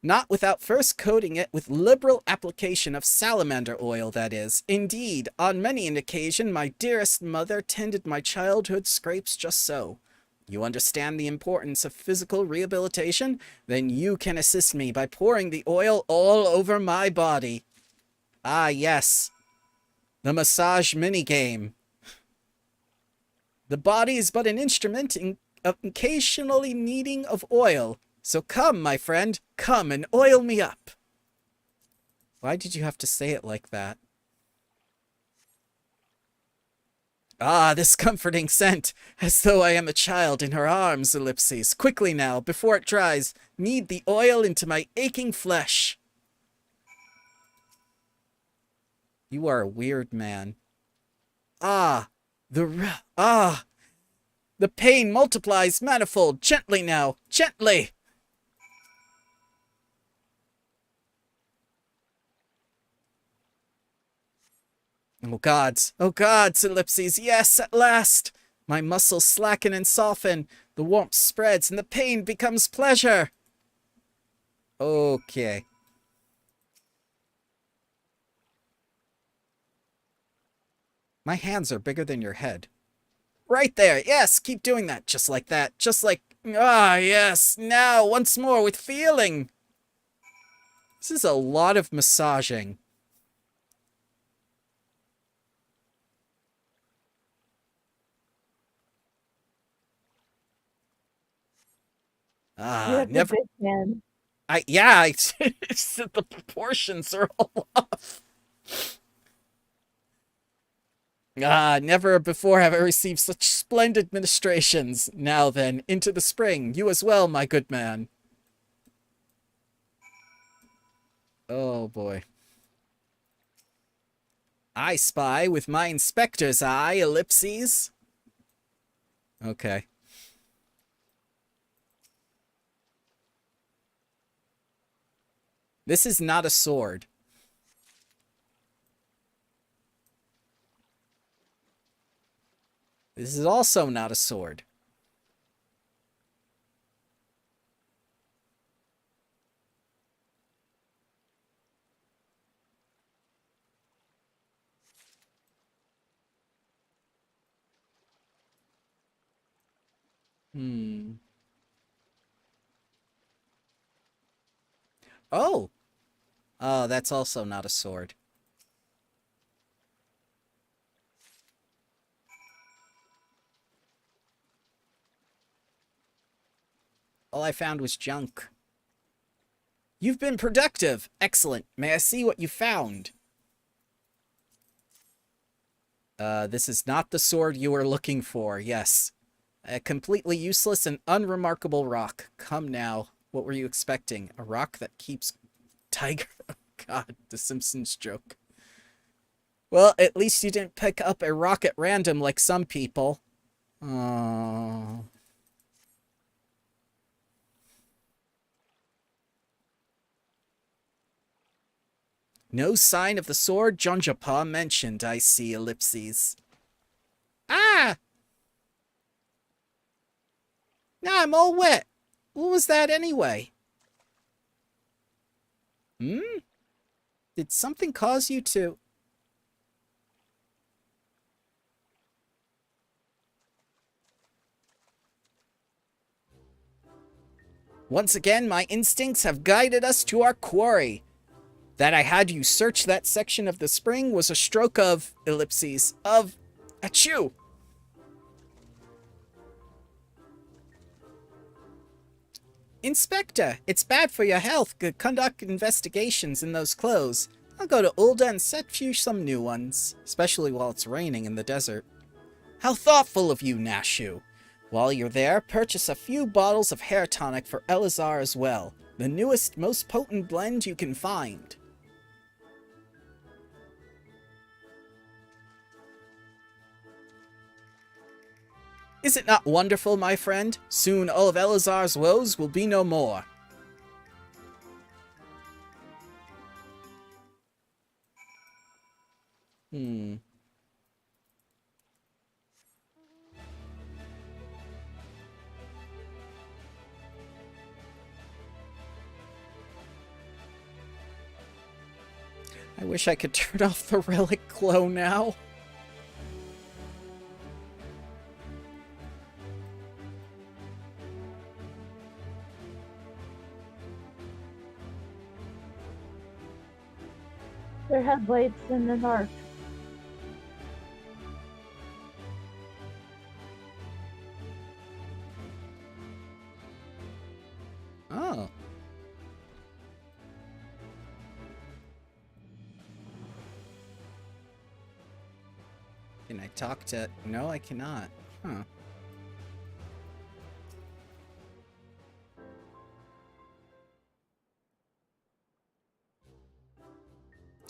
Not without first coating it with liberal application of salamander oil, that is. Indeed, on many an occasion, my dearest mother tended my childhood scrapes just so. You understand the importance of physical rehabilitation? Then you can assist me by pouring the oil all over my body. Ah, yes. The massage minigame. The body is but an instrument of occasionally needing of oil. So come, my friend, come and oil me up. Why did you have to say it like that? Ah, this comforting scent, as though I am a child in her arms, Ellipses. Quickly now, before it dries, knead the oil into my aching flesh. You are a weird man. Ah, the pain multiplies manifold. Gently now, gently. Oh gods, Ellipses, yes, at last! My muscles slacken and soften, the warmth spreads, and the pain becomes pleasure! Okay. My hands are bigger than your head. Right there, yes, keep doing that, just like that, just like... Ah, yes, now, once more, with feeling! This is a lot of massaging. Ah, never. It's the proportions are all off. Ah, never before have I received such splendid ministrations. Now then, into the spring. You as well, my good man. Oh boy. I spy with my inspector's eye, Ellipses. Okay. This is not a sword. This is also not a sword. Oh! Oh, that's also not a sword. All I found was junk. You've been productive. Excellent. May I see what you found? This is not the sword you were looking for. Yes. A completely useless and unremarkable rock. Come now. What were you expecting? A rock that keeps tiger. Oh, God, the Simpsons joke. Well, at least you didn't pick up a rock at random like some people. Oh. No sign of the sword Jonjapa mentioned, I see, ellipses. Ah! Now I'm all wet. What was that anyway? Did something cause you to... Once again, my instincts have guided us to our quarry. That I had you search that section of the spring was a stroke of... ellipses. Of... achoo! Inspector, it's bad for your health to conduct investigations in those clothes. I'll go to Ulda and set you some new ones, especially while it's raining in the desert. How thoughtful of you, Nashu. While you're there, purchase a few bottles of hair tonic for Elazar as well. The newest, most potent blend you can find. Is it not wonderful, my friend? Soon all of Elazar's woes will be no more. I wish I could turn off the relic glow now. Their headlights in the dark. Oh. Can I talk to... No, I cannot. Huh.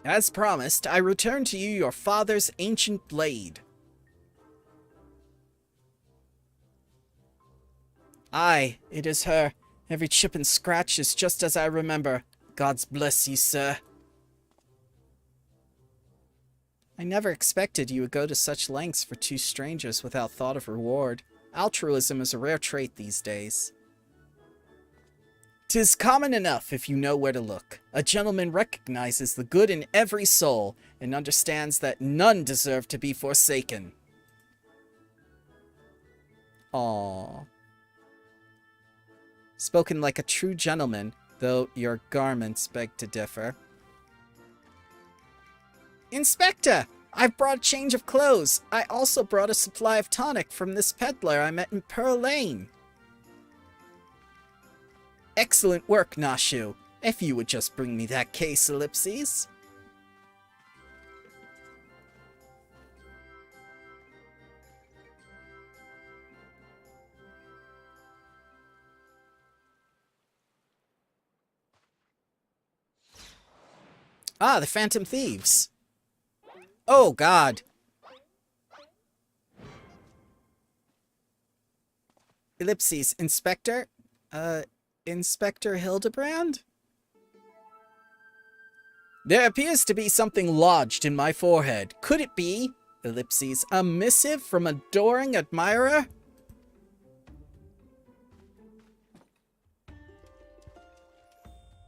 As promised, I return to you your father's ancient blade. Aye, it is her. Every chip and scratch is just as I remember. God's bless you, sir. I never expected you would go to such lengths for two strangers without thought of reward. Altruism is a rare trait these days. 'Tis common enough if you know where to look. A gentleman recognizes the good in every soul, and understands that none deserve to be forsaken. Aww. Spoken like a true gentleman, though your garments beg to differ. Inspector! I've brought a change of clothes. I also brought a supply of tonic from this peddler I met in Pearl Lane. Excellent work, Nashu. If you would just bring me that case, ellipses. Ah, the Phantom Thieves. Oh, God. Ellipses, Inspector? Inspector Hildabrand? There appears to be something lodged in my forehead. Could it be, ellipses, a missive from an adoring admirer?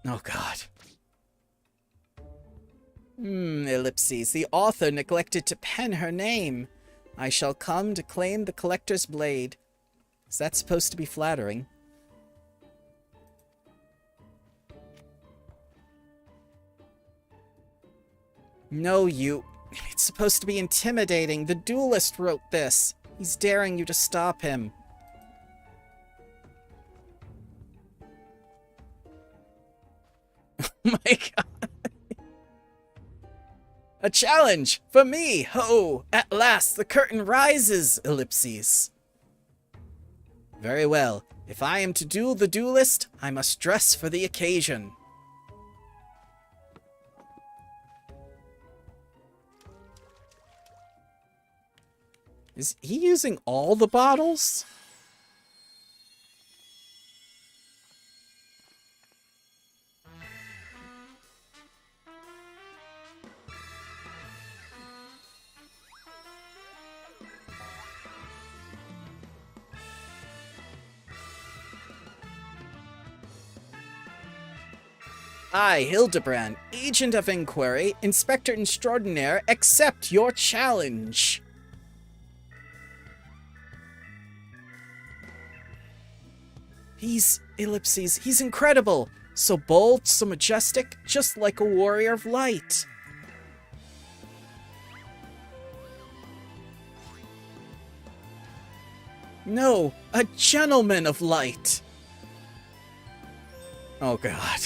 Oh, God. Ellipses, the author neglected to pen her name. I shall come to claim the collector's blade. Is that supposed to be flattering? No, you... It's supposed to be intimidating. The duelist wrote this. He's daring you to stop him. Oh my God. A challenge! For me! Ho! At last the curtain rises! Ellipses. Very well. If I am to duel the duelist, I must dress for the occasion. Is he using all the bottles? I, Hildabrand, Agent of Inquiry, Inspector Extraordinaire, accept your challenge. He's incredible. So bold, so majestic, just like a warrior of light. No, a gentleman of light. Oh god.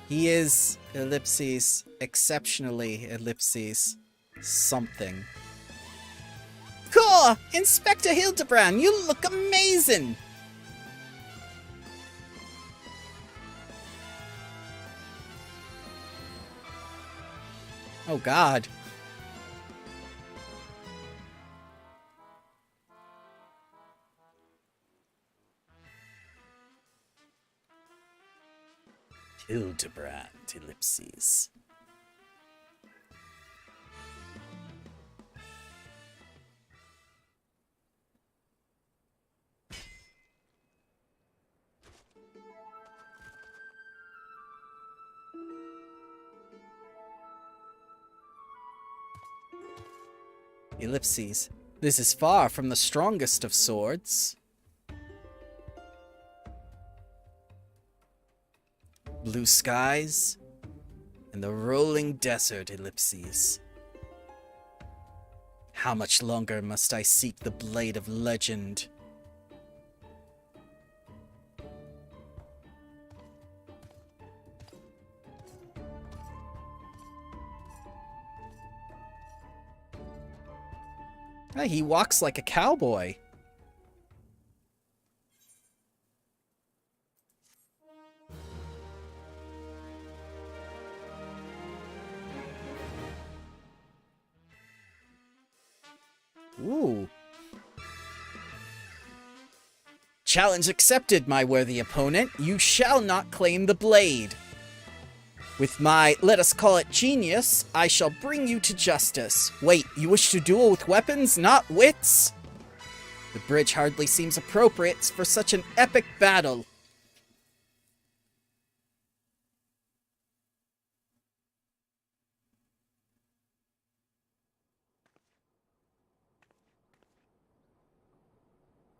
He is, exceptionally, something. Cool! Inspector Hildabrand, you look amazing! Oh god. Hildabrand, This is far from the strongest of swords. Blue skies and the rolling desert, How much longer must I seek the blade of legend? Hey, he walks like a cowboy. Ooh. Challenge accepted, my worthy opponent. You shall not claim the blade. With my, let us call it genius, I shall bring you to justice. Wait, you wish to duel with weapons, not wits? The bridge hardly seems appropriate for such an epic battle.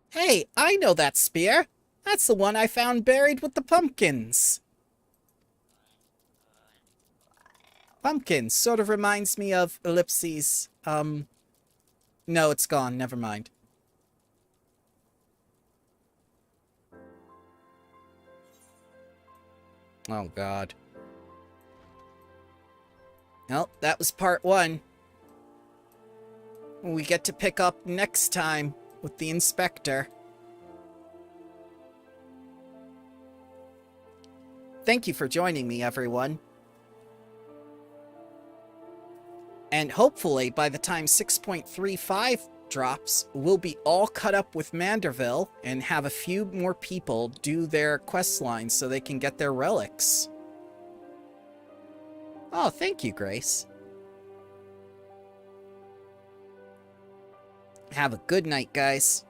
Hey, I know that spear. That's the one I found buried with the pumpkins. Pumpkins sort of reminds me of ellipses. No, it's gone. Never mind. Oh, God. Well, that was part 1. We get to pick up next time with the inspector. Thank you for joining me, everyone. And hopefully, by the time 6.35 drops, we'll be all cut up with Manderville and have a few more people do their quest lines so they can get their relics. Oh, thank you, Grace. Have a good night, guys.